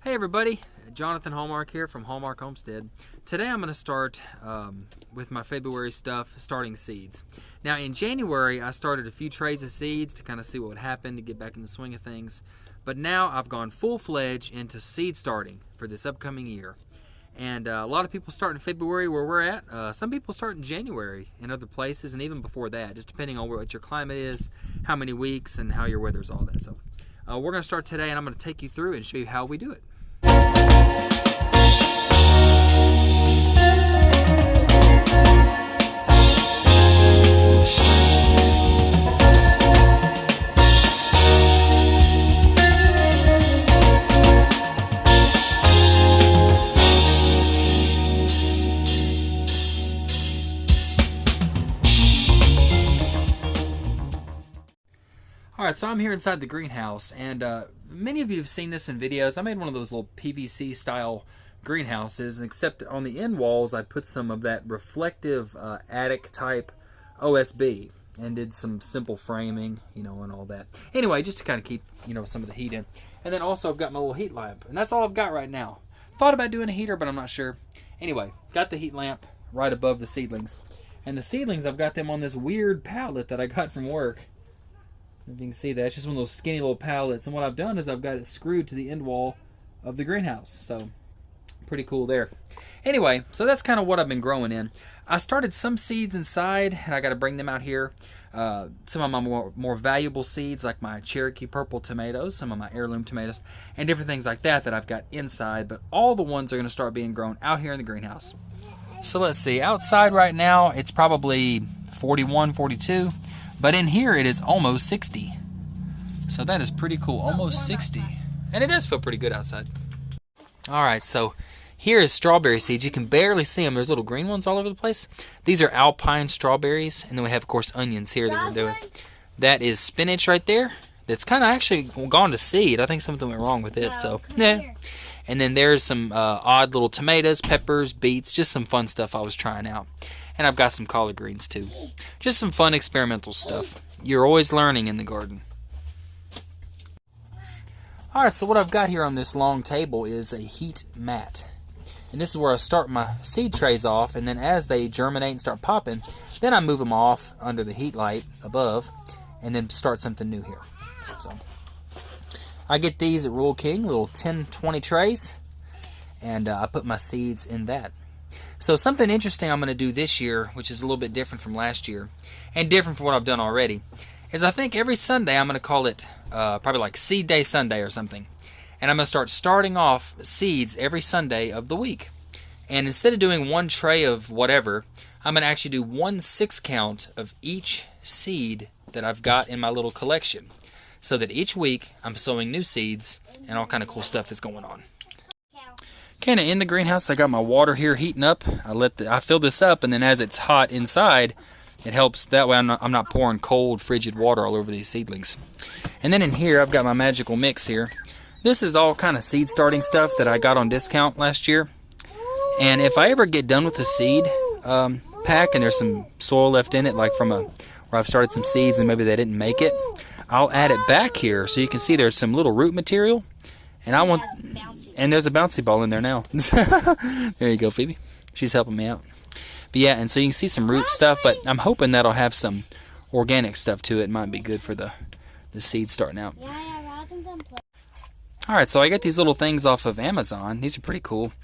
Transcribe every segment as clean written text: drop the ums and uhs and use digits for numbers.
Hey everybody, Jonathan Hallmark here from Hallmark Homestead. Today I'm going to start with my February stuff, starting seeds. Now in January I started a few trays of seeds to kind of see what would happen, to get back in the swing of things. But now I've gone full-fledged into seed starting for this upcoming year. And a lot of people start in February where we're at. Some people start in January in other places, and even before that, just depending on what your climate is, how many weeks, and how your weather is, all that. So we're going to start today, and I'm going to take you through and show you how we do it. Alright, so I'm here inside the greenhouse, and many of you have seen this in videos. I made one of those little PVC style greenhouses, except on the end walls I put some of that reflective attic type OSB and did some simple framing, and all that. Anyway, just to kind of keep, some of the heat in. And then also I've got my little heat lamp, and that's all I've got right now. Thought about doing a heater, but I'm not sure. Anyway, got the heat lamp right above the seedlings. And the seedlings, I've got them on this weird pallet that I got from work. If you can see that, it's just one of those skinny little pallets. And what I've done is I've got it screwed to the end wall of the greenhouse. So, pretty cool there. Anyway, so that's kind of what I've been growing in. I started some seeds inside, and I got to bring them out here. Some of my more valuable seeds, like my Cherokee purple tomatoes, some of my heirloom tomatoes, and different things like that I've got inside. But all the ones are going to start being grown out here in the greenhouse. So let's see. Outside right now, it's probably 41, 42. But in here, it is almost 60. So that is pretty cool. Almost 60. And it does feel pretty good outside. Alright, so here is strawberry seeds. You can barely see them. There's little green ones all over the place. These are alpine strawberries. And then we have, of course, onions here that we're doing. That is spinach right there. That's kind of actually gone to seed. I think something went wrong with it. So, yeah. And then there's some odd little tomatoes, peppers, beets. Just some fun stuff I was trying out. And I've got some collard greens too. Just some fun experimental stuff. You're always learning in the garden. Alright, so what I've got here on this long table is a heat mat. And this is where I start my seed trays off, and then as they germinate and start popping, then I move them off under the heat light above, and then start something new here. So I get these at Rural King, little 10-20 trays, and I put my seeds in that. So something interesting I'm going to do this year, which is a little bit different from last year, and different from what I've done already, is I think every Sunday I'm going to call it probably like Seed Day Sunday or something. And I'm going to start starting off seeds every Sunday of the week. And instead of doing one tray of whatever, I'm going to actually do 1/6 count of each seed that I've got in my little collection. So that each week I'm sowing new seeds and all kind of cool stuff is going on. Kind of in the greenhouse, I got my water here heating up. I fill this up, and then as it's hot inside, it helps. That way I'm not pouring cold, frigid water all over these seedlings. And then in here, I've got my magical mix here. This is all kind of seed starting stuff that I got on discount last year. And if I ever get done with the seed pack, and there's some soil left in it, like from where I've started some seeds and maybe they didn't make it, I'll add it back here so you can see there's some little root material. And there's a bouncy ball in there now. There you go, Phoebe. She's helping me out. But yeah, and so you can see some root stuff, but I'm hoping that'll have some organic stuff to it. It might be good for the seeds starting out. Alright, so I got these little things off of Amazon. These are pretty cool.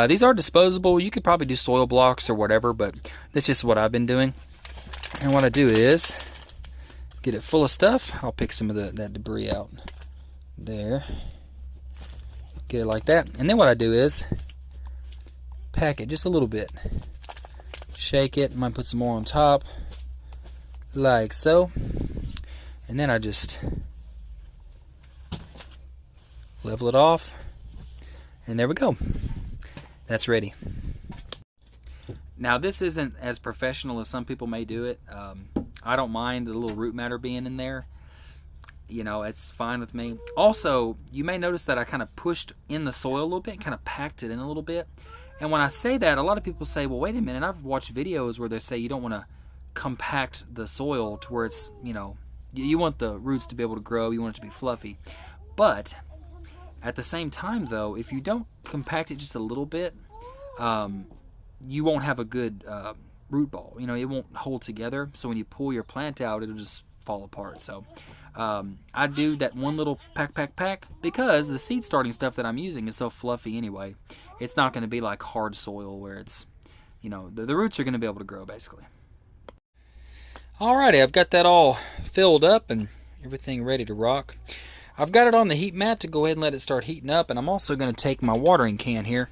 These are disposable. You could probably do soil blocks or whatever, but that's just what I've been doing. And what I do is get it full of stuff. I'll pick some of that debris out. There. Get it like that, and then what I do is pack it just a little bit, shake it, might put some more on top like so, and then I just level it off, and there we go. That's ready. Now this isn't as professional as some people may do it. I don't mind the little root matter being in there. It's fine with me. Also, you may notice that I kind of pushed in the soil a little bit, kind of packed it in a little bit. And when I say that, a lot of people say, well, wait a minute, I've watched videos where they say you don't want to compact the soil to where it's, you want the roots to be able to grow, you want it to be fluffy. But At the same time, though, if you don't compact it just a little bit, you won't have a good root ball. You know, it won't hold together. So when you pull your plant out, it'll just fall apart. So I do that one little pack because the seed starting stuff that I'm using is so fluffy anyway. It's not going to be like hard soil where it's, you know, the roots are going to be able to grow basically. Alrighty, I've got that all filled up and everything ready to rock. I've got it on the heat mat to go ahead and let it start heating up, and I'm also going to take my watering can here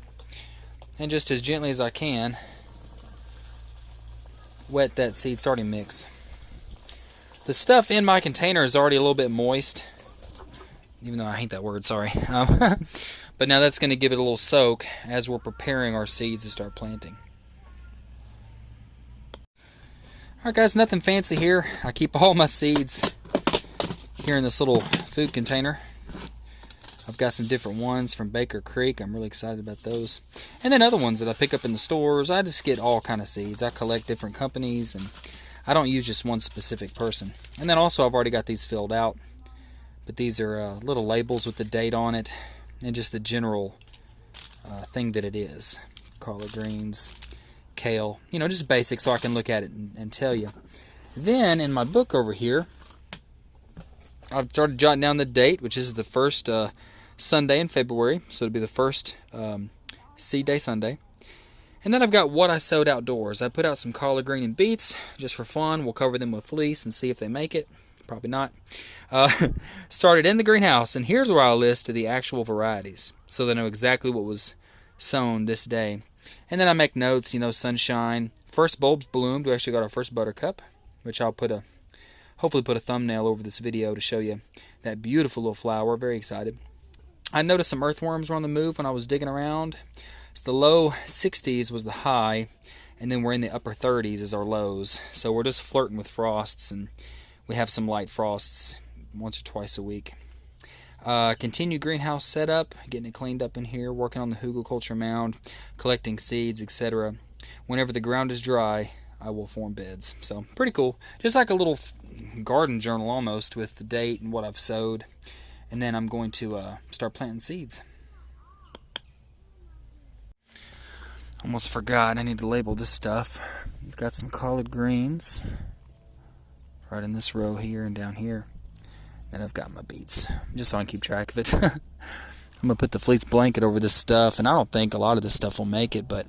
and just as gently as I can wet that seed starting mix. The stuff in my container is already a little bit moist, even though I hate that word, sorry. But now that's going to give it a little soak as we're preparing our seeds to start planting. Alright guys, nothing fancy here. I keep all my seeds here in this little food container. I've got some different ones from Baker Creek. I'm really excited about those. And then other ones that I pick up in the stores. I just get all kind of seeds. I collect different companies, and I don't use just one specific person. And then also I've already got these filled out. But these are little labels with the date on it and just the general thing that it is. Collard greens, kale, you know, just basic so I can look at it and tell you. Then in my book over here, I've started jotting down the date, which is the first Sunday in February, so it'll be the first seed day Sunday. And then I've got what I sowed outdoors. I put out some collard green and beets just for fun. We'll cover them with fleece and see if they make it. Probably not. Started in the greenhouse, and here's where I'll list the actual varieties so they know exactly what was sown this day. And then I make notes, you know, sunshine. First bulbs bloomed. We actually got our first buttercup, which I'll hopefully put a thumbnail over this video to show you that beautiful little flower. Very excited. I noticed some earthworms were on the move when I was digging around. So the low 60s was the high, and then we're in the upper 30s as our lows. So we're just flirting with frosts, and we have some light frosts once or twice a week. Continue greenhouse setup, getting it cleaned up in here, working on the hugelkultur mound, collecting seeds, etc. Whenever the ground is dry, I will form beds. So pretty cool. Just like a little garden journal almost, with the date and what I've sowed. And then I'm going to start planting seeds. Almost forgot, I need to label this stuff. I've got some collard greens right in this row here and down here. Then I've got my beets, just so I can keep track of it. I'm going to put the fleece blanket over this stuff, and I don't think a lot of this stuff will make it, but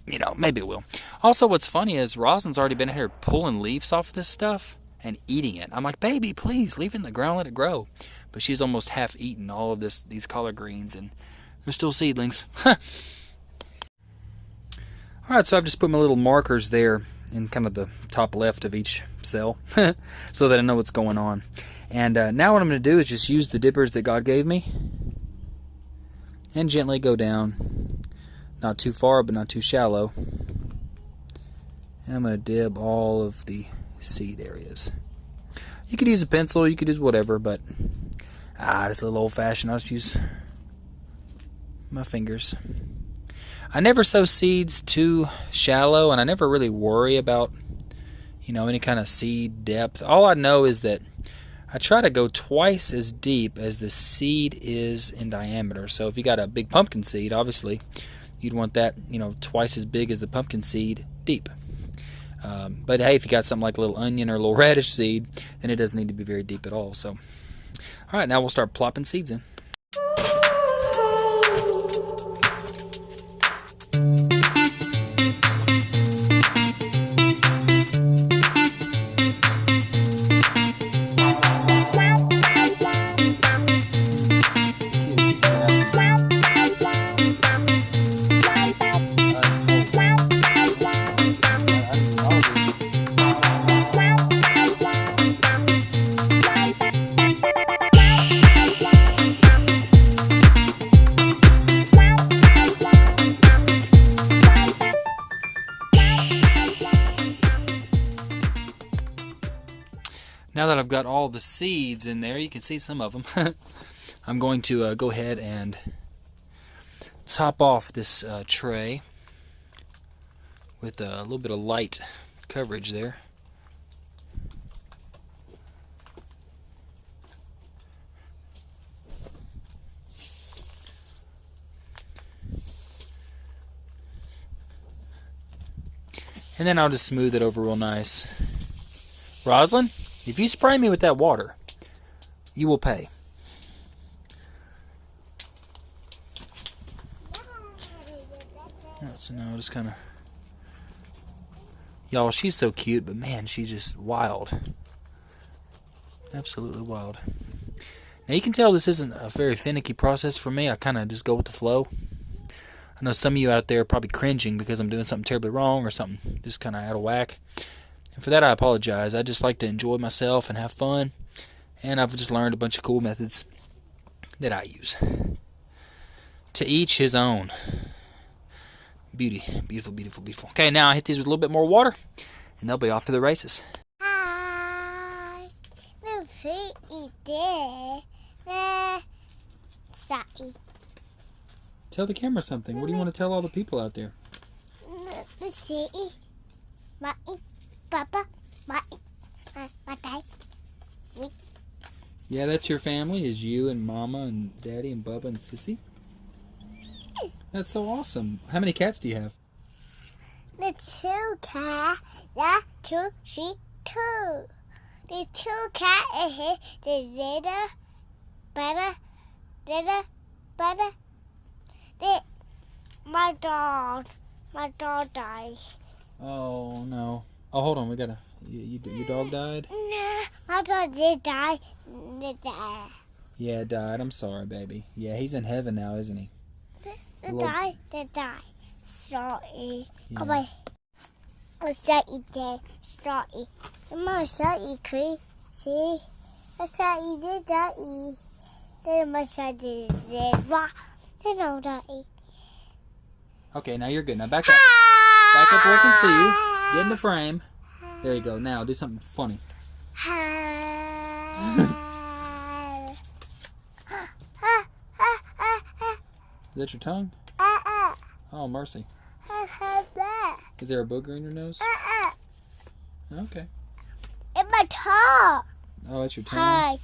you know, maybe it will. Also, what's funny is Rosalind's already been here pulling leaves off of this stuff and eating it. I'm like, baby, please, leave it in the ground, let it grow. But she's almost half eaten all of these collard greens, and they're still seedlings. Alright, so I've just put my little markers there in kind of the top left of each cell so that I know what's going on. And now what I'm going to do is just use the dippers that God gave me and gently go down. Not too far, but not too shallow. And I'm going to dib all of the seed areas. You could use a pencil, you could use whatever, but it's a little old-fashioned. I'll just use my fingers. I never sow seeds too shallow, and I never really worry about, you know, any kind of seed depth. All I know is that I try to go twice as deep as the seed is in diameter. So if you got a big pumpkin seed, obviously you'd want that, you know, twice as big as the pumpkin seed deep. But hey, if you got something like a little onion or a little radish seed, then it doesn't need to be very deep at all. So, all right, now we'll start plopping seeds in. Now that I've got all the seeds in there, you can see some of them. I'm going to go ahead and top off this tray with a little bit of light coverage there. And then I'll just smooth it over real nice. Rosalind, if you spray me with that water, you will pay. So now just kind of... Y'all, she's so cute, but man, she's just wild. Absolutely wild. Now you can tell this isn't a very finicky process for me. I kind of just go with the flow. I know some of you out there are probably cringing because I'm doing something terribly wrong or something just kind of out of whack. And for that, I apologize. I just like to enjoy myself and have fun. And I've just learned a bunch of cool methods that I use. To each his own. Beauty. Beautiful, beautiful, beautiful. Okay, now I hit these with a little bit more water, and they'll be off to the races. Hi. Tell the camera something. What do you want to tell all the people out there? Yeah, that's your family, is you and Mama and Daddy and Bubba and Sissy? That's so awesome. How many cats do you have? The 2 cats, the 2. The 2 cats is here, the little, better, my dog died. Oh, no. Oh, hold on. We gotta... your dog died? No, my dog did die. Yeah, it died. I'm sorry, baby. Yeah, he's in heaven now, isn't he? They die. Sorry. Yeah. Come on. I'm sorry, Dad. Sorry. I'm sorry, Chris. See? I'm sorry, Daddy. Then my son did rock. Then I'm sorry. Okay, now you're good. Now back up. Back up where I can see you. Get in the frame. There you go. Now do something funny. Is that your tongue? Oh, mercy. Is there a booger in your nose? Okay. In my tongue. Oh, that's your tongue? Hi.